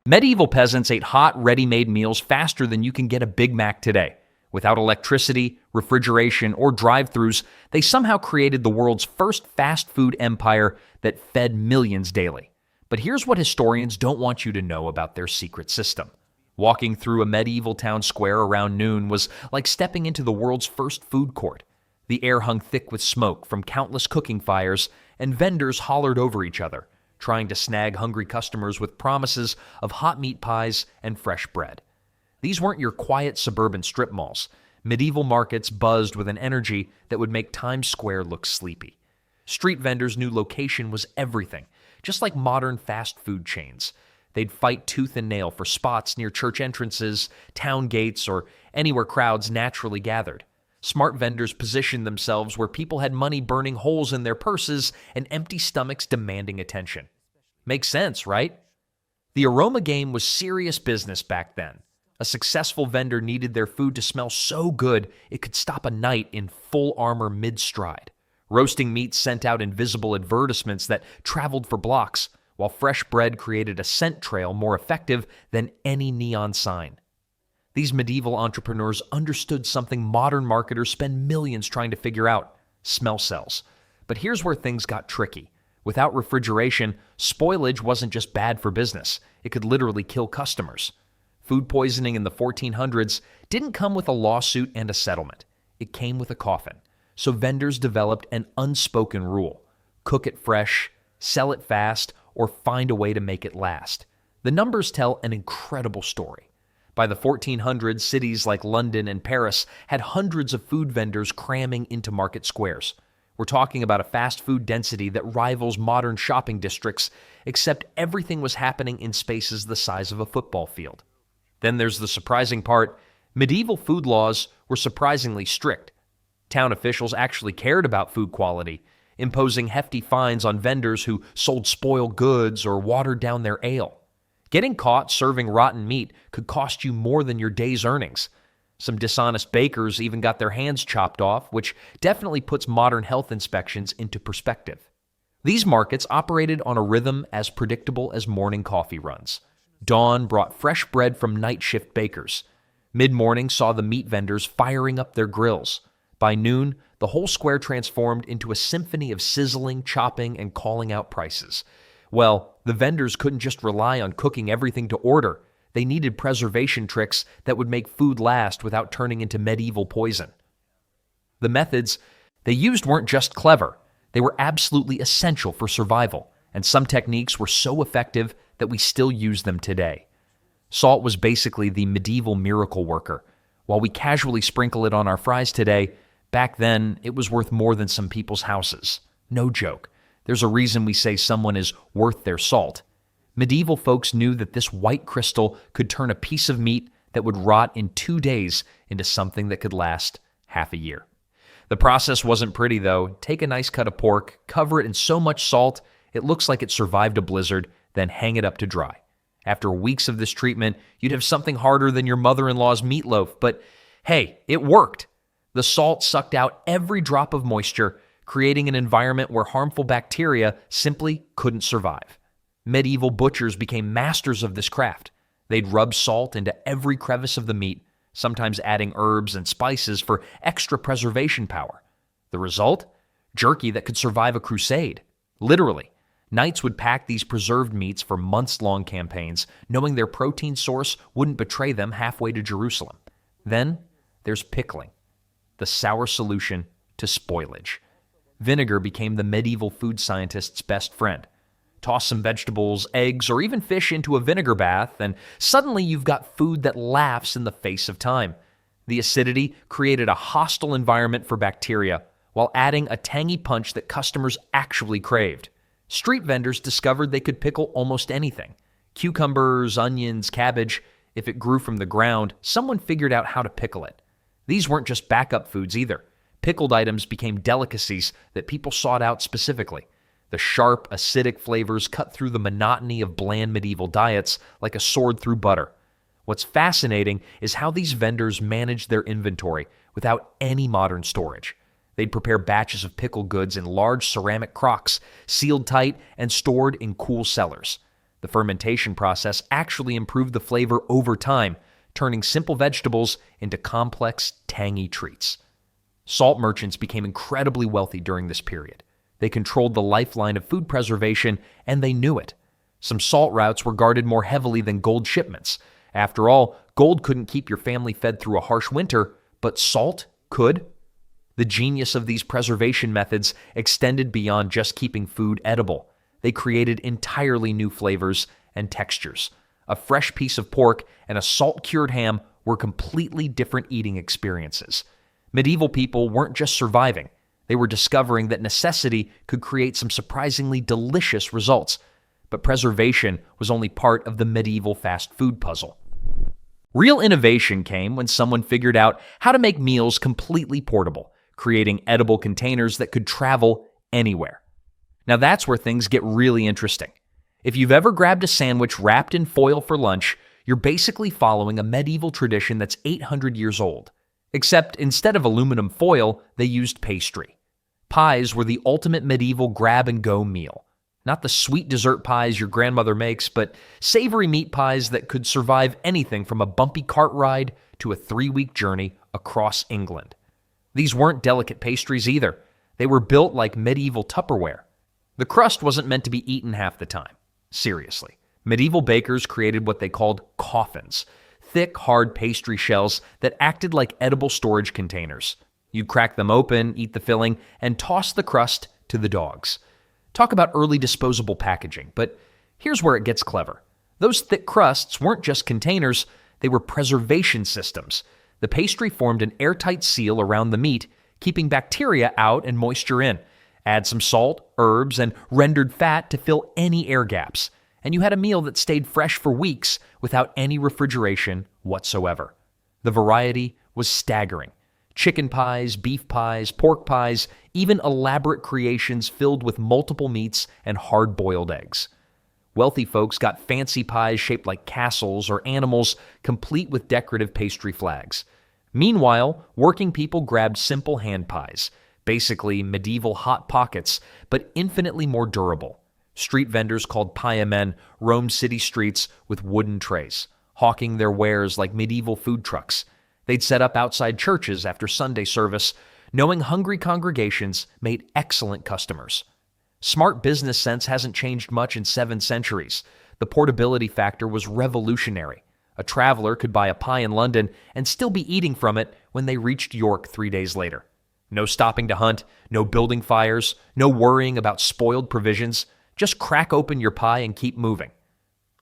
Medieval peasants ate hot, ready-made meals faster than you can get a Big Mac today. Without electricity, refrigeration, or drive-thrus, they somehow created the world's first fast food empire that fed millions daily. But here's what historians don't want you to know about their secret system. Walking through a medieval town square around noon was like stepping into the world's first food court. The air hung thick with smoke from countless cooking fires, and vendors hollered over each other, trying to snag hungry customers with promises of hot meat pies and fresh bread. These weren't your quiet suburban strip malls. Medieval markets buzzed with an energy that would make Times Square look sleepy. Street vendors knew location was everything, just like modern fast food chains. They'd fight tooth and nail for spots near church entrances, town gates, or anywhere crowds naturally gathered. Smart vendors positioned themselves where people had money burning holes in their purses and empty stomachs demanding attention. Makes sense, right? The aroma game was serious business back then. A successful vendor needed their food to smell so good it could stop a knight in full armor mid-stride. Roasting meat sent out invisible advertisements that traveled for blocks, while fresh bread created a scent trail more effective than any neon sign. These medieval entrepreneurs understood something modern marketers spend millions trying to figure out: smell cells. But here's where things got tricky. Without refrigeration, spoilage wasn't just bad for business. It could literally kill customers. Food poisoning in the 1400s didn't come with a lawsuit and a settlement. It came with a coffin. So vendors developed an unspoken rule: cook it fresh, sell it fast, or find a way to make it last. The numbers tell an incredible story. By the 1400s, cities like London and Paris had hundreds of food vendors cramming into market squares. We're talking about a fast food density that rivals modern shopping districts, except everything was happening in spaces the size of a football field. Then there's the surprising part: medieval food laws were surprisingly strict. Town officials actually cared about food quality, imposing hefty fines on vendors who sold spoiled goods or watered down their ale. Getting caught serving rotten meat could cost you more than your day's earnings. Some dishonest bakers even got their hands chopped off, which definitely puts modern health inspections into perspective. These markets operated on a rhythm as predictable as morning coffee runs. Dawn brought fresh bread from night shift bakers. Mid-morning saw the meat vendors firing up their grills. By noon, the whole square transformed into a symphony of sizzling, chopping, and calling out prices. Well, the vendors couldn't just rely on cooking everything to order. They needed preservation tricks that would make food last without turning into medieval poison. The methods they used weren't just clever. They were absolutely essential for survival, and some techniques were so effective that we still use them today. Salt was basically the medieval miracle worker. While we casually sprinkle it on our fries today, back then it was worth more than some people's houses. No joke. There's a reason we say someone is worth their salt. Medieval folks knew that this white crystal could turn a piece of meat that would rot in 2 days into something that could last half a year. The process wasn't pretty, though. Take a nice cut of pork, cover it in so much salt it looks like it survived a blizzard, then hang it up to dry. After weeks of this treatment, you'd have something harder than your mother-in-law's meatloaf, but hey, it worked. The salt sucked out every drop of moisture, creating an environment where harmful bacteria simply couldn't survive. Medieval butchers became masters of this craft. They'd rub salt into every crevice of the meat, sometimes adding herbs and spices for extra preservation power. The result? Jerky that could survive a crusade. Literally. Knights would pack these preserved meats for months-long campaigns, knowing their protein source wouldn't betray them halfway to Jerusalem. Then there's pickling, the sour solution to spoilage. Vinegar became the medieval food scientist's best friend. Toss some vegetables, eggs, or even fish into a vinegar bath, and suddenly you've got food that laughs in the face of time. The acidity created a hostile environment for bacteria, while adding a tangy punch that customers actually craved. Street vendors discovered they could pickle almost anything. Cucumbers, onions, cabbage. If it grew from the ground, someone figured out how to pickle it. These weren't just backup foods either. Pickled items became delicacies that people sought out specifically. The sharp, acidic flavors cut through the monotony of bland medieval diets like a sword through butter. What's fascinating is how these vendors managed their inventory without any modern storage. They'd prepare batches of pickled goods in large ceramic crocks, sealed tight and stored in cool cellars. The fermentation process actually improved the flavor over time, turning simple vegetables into complex, tangy treats. Salt merchants became incredibly wealthy during this period. They controlled the lifeline of food preservation, and they knew it. Some salt routes were guarded more heavily than gold shipments. After all, gold couldn't keep your family fed through a harsh winter, but salt could. The genius of these preservation methods extended beyond just keeping food edible. They created entirely new flavors and textures. A fresh piece of pork and a salt-cured ham were completely different eating experiences. Medieval people weren't just surviving. They were discovering that necessity could create some surprisingly delicious results. But preservation was only part of the medieval fast food puzzle. Real innovation came when someone figured out how to make meals completely portable, creating edible containers that could travel anywhere. Now that's where things get really interesting. If you've ever grabbed a sandwich wrapped in foil for lunch, you're basically following a medieval tradition that's 800 years old. Except instead of aluminum foil, they used pastry. Pies were the ultimate medieval grab-and-go meal. Not the sweet dessert pies your grandmother makes, but savory meat pies that could survive anything from a bumpy cart ride to a 3-week journey across England. These weren't delicate pastries either. They were built like medieval Tupperware. The crust wasn't meant to be eaten half the time. Seriously. Medieval bakers created what they called coffins, thick, hard pastry shells that acted like edible storage containers. You'd crack them open, eat the filling, and toss the crust to the dogs. Talk about early disposable packaging, but here's where it gets clever. Those thick crusts weren't just containers, they were preservation systems. The pastry formed an airtight seal around the meat, keeping bacteria out and moisture in. Add some salt, herbs, and rendered fat to fill any air gaps, and you had a meal that stayed fresh for weeks without any refrigeration whatsoever. The variety was staggering. Chicken pies, beef pies, pork pies, even elaborate creations filled with multiple meats and hard-boiled eggs. Wealthy folks got fancy pies shaped like castles or animals, complete with decorative pastry flags. Meanwhile, working people grabbed simple hand pies, basically medieval hot pockets, but infinitely more durable. Street vendors called piemen roamed city streets with wooden trays, hawking their wares like medieval food trucks. They'd set up outside churches after Sunday service, knowing hungry congregations made excellent customers. Smart business sense hasn't changed much in 7 centuries. The portability factor was revolutionary. A traveler could buy a pie in London and still be eating from it when they reached York 3 days later. No stopping to hunt, no building fires, no worrying about spoiled provisions. Just crack open your pie and keep moving.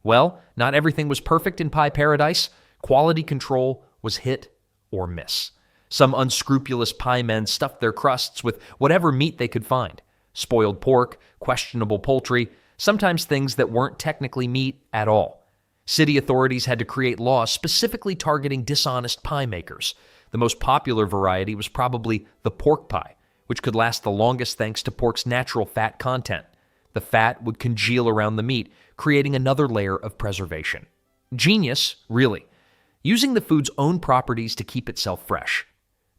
Well, not everything was perfect in pie paradise. Quality control was hit or miss. Some unscrupulous piemen stuffed their crusts with whatever meat they could find. Spoiled pork, questionable poultry, sometimes things that weren't technically meat at all. City authorities had to create laws specifically targeting dishonest pie makers. The most popular variety was probably the pork pie, which could last the longest thanks to pork's natural fat content. The fat would congeal around the meat, creating another layer of preservation. Genius, really. Using the food's own properties to keep itself fresh.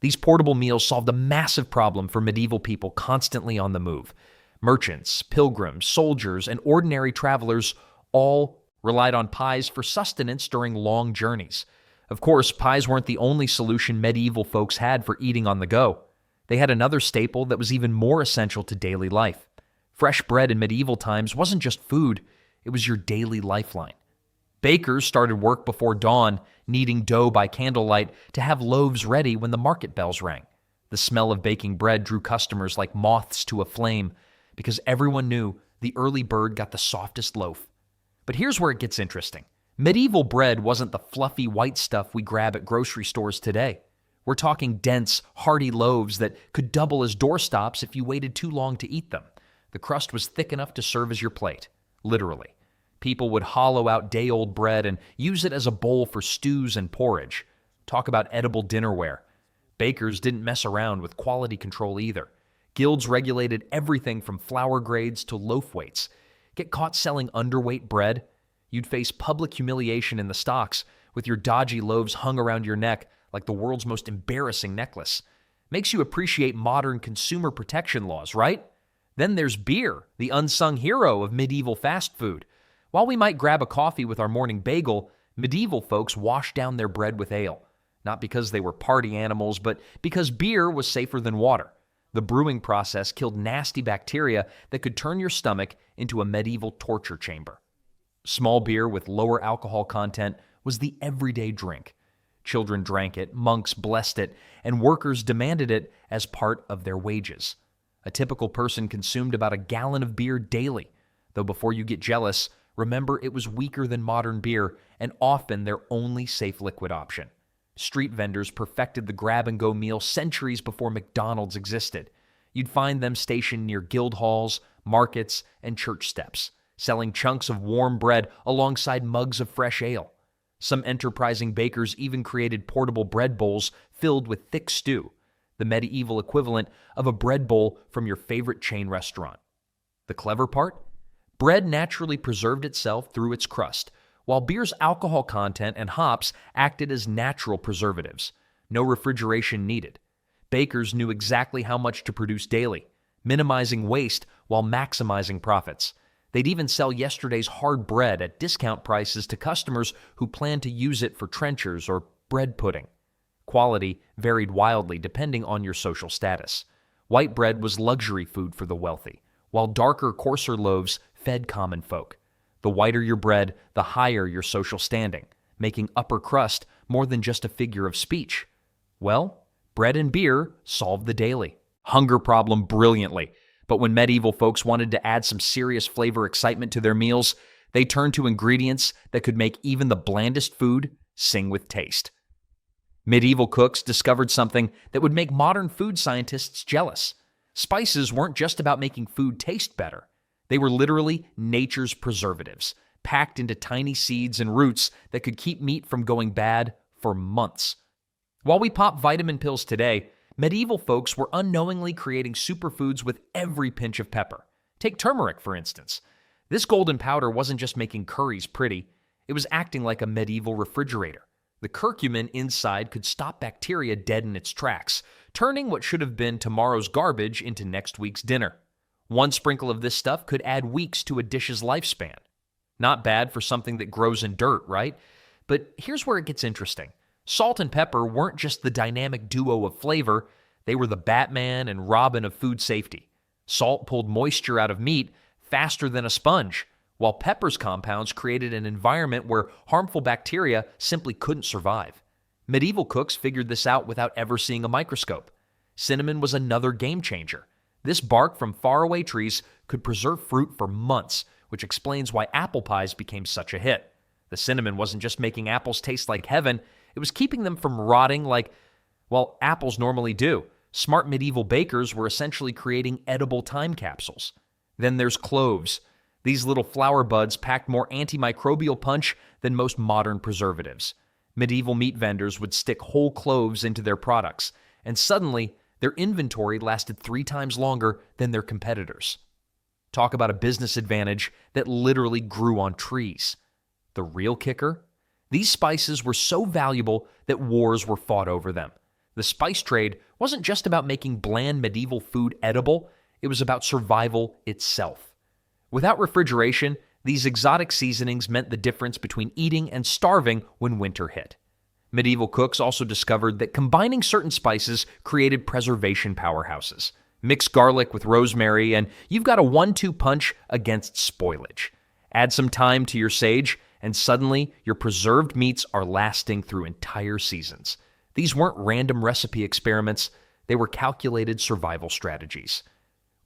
These portable meals solved a massive problem for medieval people constantly on the move. Merchants, pilgrims, soldiers, and ordinary travelers all relied on pies for sustenance during long journeys. Of course, pies weren't the only solution medieval folks had for eating on the go. They had another staple that was even more essential to daily life. Fresh bread in medieval times wasn't just food, it was your daily lifeline. Bakers started work before dawn, kneading dough by candlelight to have loaves ready when the market bells rang. The smell of baking bread drew customers like moths to a flame because everyone knew the early bird got the softest loaf. But here's where it gets interesting. Medieval bread wasn't the fluffy white stuff we grab at grocery stores today. We're talking dense, hearty loaves that could double as doorstops if you waited too long to eat them. The crust was thick enough to serve as your plate, literally. People would hollow out day-old bread and use it as a bowl for stews and porridge. Talk about edible dinnerware. Bakers didn't mess around with quality control either. Guilds regulated everything from flour grades to loaf weights. Get caught selling underweight bread? You'd face public humiliation in the stocks, with your dodgy loaves hung around your neck like the world's most embarrassing necklace. Makes you appreciate modern consumer protection laws, right? Then there's beer, the unsung hero of medieval fast food. While we might grab a coffee with our morning bagel, medieval folks washed down their bread with ale, not because they were party animals, but because beer was safer than water. The brewing process killed nasty bacteria that could turn your stomach into a medieval torture chamber. Small beer with lower alcohol content was the everyday drink. Children drank it, monks blessed it, and workers demanded it as part of their wages. A typical person consumed about a gallon of beer daily, though before you get jealous, remember it was weaker than modern beer and often their only safe liquid option. Street vendors perfected the grab-and-go meal centuries before McDonald's existed. You'd find them stationed near guild halls, markets, and church steps, selling chunks of warm bread alongside mugs of fresh ale. Some enterprising bakers even created portable bread bowls filled with thick stew, the medieval equivalent of a bread bowl from your favorite chain restaurant. The clever part? Bread naturally preserved itself through its crust, while beer's alcohol content and hops acted as natural preservatives. No refrigeration needed. Bakers knew exactly how much to produce daily, minimizing waste while maximizing profits. They'd even sell yesterday's hard bread at discount prices to customers who planned to use it for trenchers or bread pudding. Quality varied wildly depending on your social status. White bread was luxury food for the wealthy, while darker, coarser loaves fed common folk. The whiter your bread, the higher your social standing, making upper crust more than just a figure of speech. Well, bread and beer solved the daily hunger problem brilliantly. But when medieval folks wanted to add some serious flavor excitement to their meals, they turned to ingredients that could make even the blandest food sing with taste. Medieval cooks discovered something that would make modern food scientists jealous. Spices weren't just about making food taste better. They were literally nature's preservatives, packed into tiny seeds and roots that could keep meat from going bad for months. While we pop vitamin pills today, medieval folks were unknowingly creating superfoods with every pinch of pepper. Take turmeric, for instance. This golden powder wasn't just making curries pretty, it was acting like a medieval refrigerator. The curcumin inside could stop bacteria dead in its tracks, turning what should have been tomorrow's garbage into next week's dinner. One sprinkle of this stuff could add weeks to a dish's lifespan. Not bad for something that grows in dirt, right? But here's where it gets interesting. Salt and pepper weren't just the dynamic duo of flavor, they were the Batman and Robin of food safety. Salt pulled moisture out of meat faster than a sponge, while pepper's compounds created an environment where harmful bacteria simply couldn't survive. Medieval cooks figured this out without ever seeing a microscope. Cinnamon was another game changer. This bark from faraway trees could preserve fruit for months, which explains why apple pies became such a hit. The cinnamon wasn't just making apples taste like heaven, it was keeping them from rotting like, well, apples normally do. Smart medieval bakers were essentially creating edible time capsules. Then there's cloves. These little flower buds packed more antimicrobial punch than most modern preservatives. Medieval meat vendors would stick whole cloves into their products, and suddenly, their inventory lasted 3 times longer than their competitors. Talk about a business advantage that literally grew on trees. The real kicker? These spices were so valuable that wars were fought over them. The spice trade wasn't just about making bland medieval food edible, it was about survival itself. Without refrigeration, these exotic seasonings meant the difference between eating and starving when winter hit. Medieval cooks also discovered that combining certain spices created preservation powerhouses. Mix garlic with rosemary, and you've got a 1-2 punch against spoilage. Add some thyme to your sage, and suddenly your preserved meats are lasting through entire seasons. These weren't random recipe experiments, they were calculated survival strategies.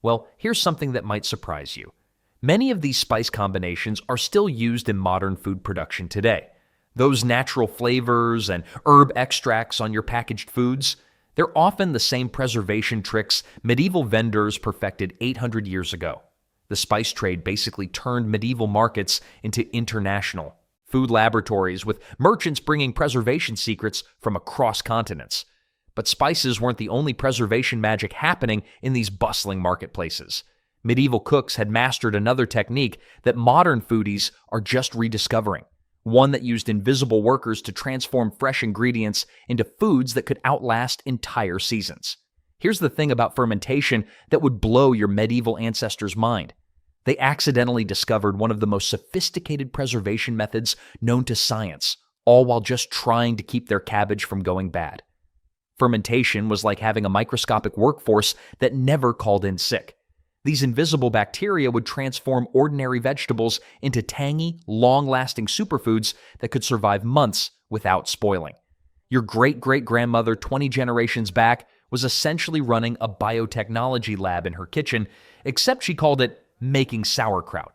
Well, here's something that might surprise you. Many of these spice combinations are still used in modern food production today. Those natural flavors and herb extracts on your packaged foods, they're often the same preservation tricks medieval vendors perfected 800 years ago. The spice trade basically turned medieval markets into international food laboratories, with merchants bringing preservation secrets from across continents. But spices weren't the only preservation magic happening in these bustling marketplaces. Medieval cooks had mastered another technique that modern foodies are just rediscovering. One that used invisible workers to transform fresh ingredients into foods that could outlast entire seasons. Here's the thing about fermentation that would blow your medieval ancestors' mind. They accidentally discovered one of the most sophisticated preservation methods known to science, all while just trying to keep their cabbage from going bad. Fermentation was like having a microscopic workforce that never called in sick. These invisible bacteria would transform ordinary vegetables into tangy, long-lasting superfoods that could survive months without spoiling. Your great-great-grandmother 20 generations back was essentially running a biotechnology lab in her kitchen, except she called it making sauerkraut.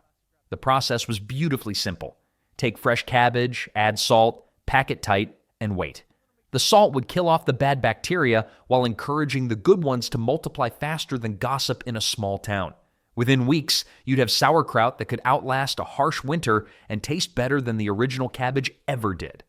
The process was beautifully simple. Take fresh cabbage, add salt, pack it tight, and wait. The salt would kill off the bad bacteria while encouraging the good ones to multiply faster than gossip in a small town. Within weeks, you'd have sauerkraut that could outlast a harsh winter and taste better than the original cabbage ever did.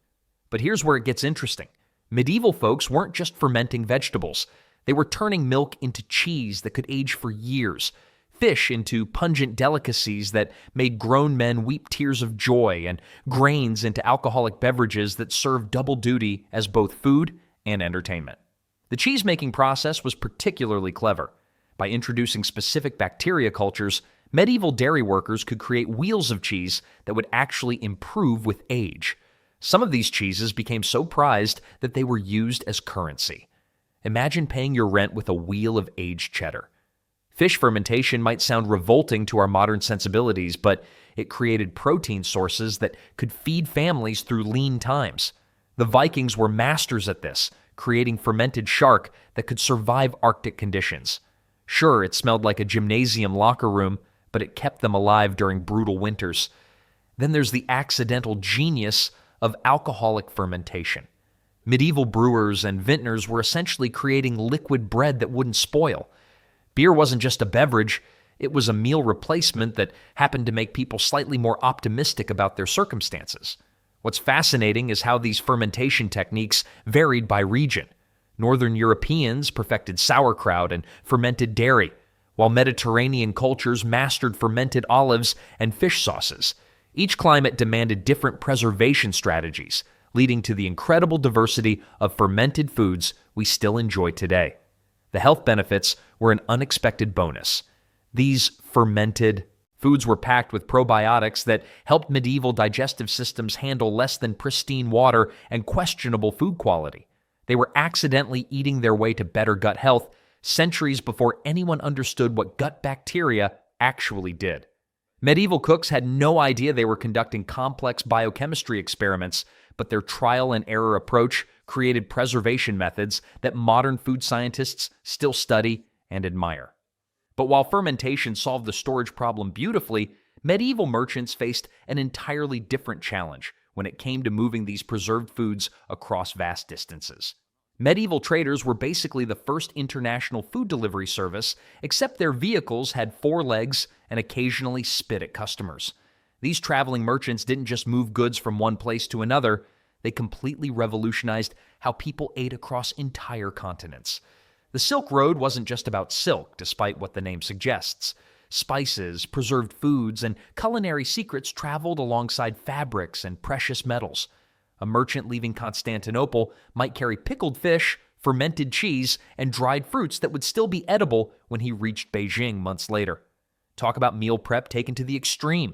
But here's where it gets interesting. Medieval folks weren't just fermenting vegetables. They were turning milk into cheese that could age for years, fish into pungent delicacies that made grown men weep tears of joy, and grains into alcoholic beverages that served double duty as both food and entertainment. The cheese-making process was particularly clever. By introducing specific bacteria cultures, medieval dairy workers could create wheels of cheese that would actually improve with age. Some of these cheeses became so prized that they were used as currency. Imagine paying your rent with a wheel of aged cheddar. Fish fermentation might sound revolting to our modern sensibilities, but it created protein sources that could feed families through lean times. The Vikings were masters at this, creating fermented shark that could survive Arctic conditions. Sure, it smelled like a gymnasium locker room, but it kept them alive during brutal winters. Then there's the accidental genius of alcoholic fermentation. Medieval brewers and vintners were essentially creating liquid bread that wouldn't spoil. Beer wasn't just a beverage, it was a meal replacement that happened to make people slightly more optimistic about their circumstances. What's fascinating is how these fermentation techniques varied by region. Northern Europeans perfected sauerkraut and fermented dairy, while Mediterranean cultures mastered fermented olives and fish sauces. Each climate demanded different preservation strategies, leading to the incredible diversity of fermented foods we still enjoy today. The health benefits were an unexpected bonus. These fermented foods were packed with probiotics that helped medieval digestive systems handle less than pristine water and questionable food quality. They were accidentally eating their way to better gut health centuries before anyone understood what gut bacteria actually did. Medieval cooks had no idea they were conducting complex biochemistry experiments, but their trial and error approach created preservation methods that modern food scientists still study and admire. But while fermentation solved the storage problem beautifully, medieval merchants faced an entirely different challenge when it came to moving these preserved foods across vast distances. Medieval traders were basically the first international food delivery service, except their vehicles had 4 legs and occasionally spit at customers. These traveling merchants didn't just move goods from one place to another, they completely revolutionized how people ate across entire continents. The Silk Road wasn't just about silk, despite what the name suggests. Spices, preserved foods, and culinary secrets traveled alongside fabrics and precious metals. A merchant leaving Constantinople might carry pickled fish, fermented cheese, and dried fruits that would still be edible when he reached Beijing months later. Talk about meal prep taken to the extreme.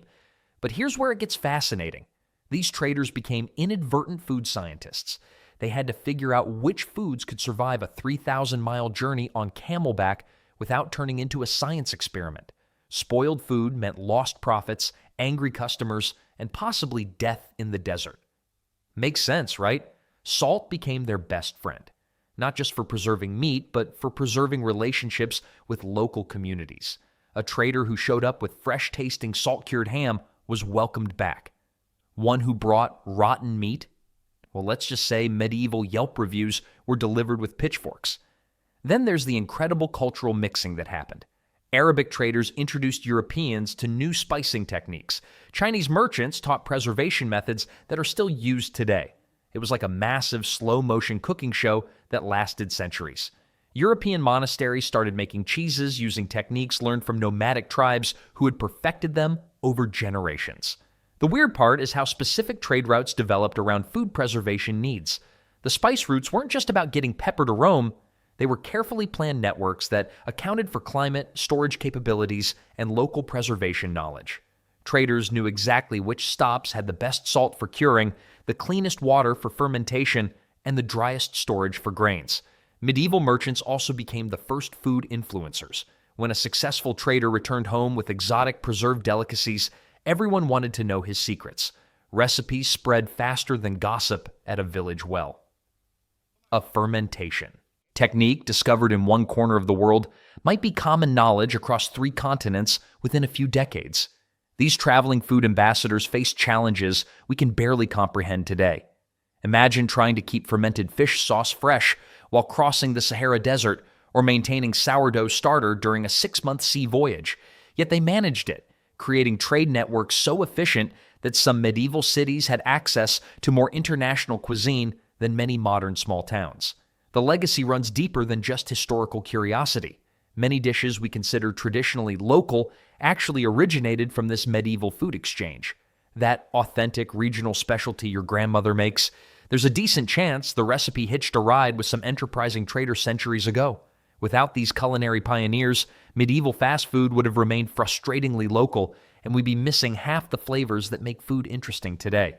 But here's where it gets fascinating. These traders became inadvertent food scientists. They had to figure out which foods could survive a 3,000-mile journey on camelback without turning into a science experiment. Spoiled food meant lost profits, angry customers, and possibly death in the desert. Makes sense, right? Salt became their best friend, not just for preserving meat, but for preserving relationships with local communities. A trader who showed up with fresh-tasting salt-cured ham was welcomed back. One who brought rotten meat? Well, let's just say medieval Yelp reviews were delivered with pitchforks. Then there's the incredible cultural mixing that happened. Arabic traders introduced Europeans to new spicing techniques. Chinese merchants taught preservation methods that are still used today. It was like a massive slow-motion cooking show that lasted centuries. European monasteries started making cheeses using techniques learned from nomadic tribes who had perfected them over generations. The weird part is how specific trade routes developed around food preservation needs. The spice routes weren't just about getting pepper to Rome, They were carefully planned networks that accounted for climate, storage capabilities, and local preservation knowledge. Traders knew exactly which stops had the best salt for curing, the cleanest water for fermentation, and the driest storage for grains. Medieval merchants also became the first food influencers. When a successful trader returned home with exotic preserved delicacies, everyone wanted to know his secrets. Recipes spread faster than gossip at a village well. A fermentation technique discovered in one corner of the world might be common knowledge across 3 continents within a few decades. These traveling food ambassadors faced challenges we can barely comprehend today. Imagine trying to keep fermented fish sauce fresh while crossing the Sahara Desert or maintaining sourdough starter during a 6-month sea voyage. Yet they managed it, creating trade networks so efficient that some medieval cities had access to more international cuisine than many modern small towns. The legacy runs deeper than just historical curiosity. Many dishes we consider traditionally local actually originated from this medieval food exchange. That authentic regional specialty your grandmother makes, there's a decent chance the recipe hitched a ride with some enterprising trader centuries ago. Without these culinary pioneers, medieval fast food would have remained frustratingly local, and we'd be missing half the flavors that make food interesting today.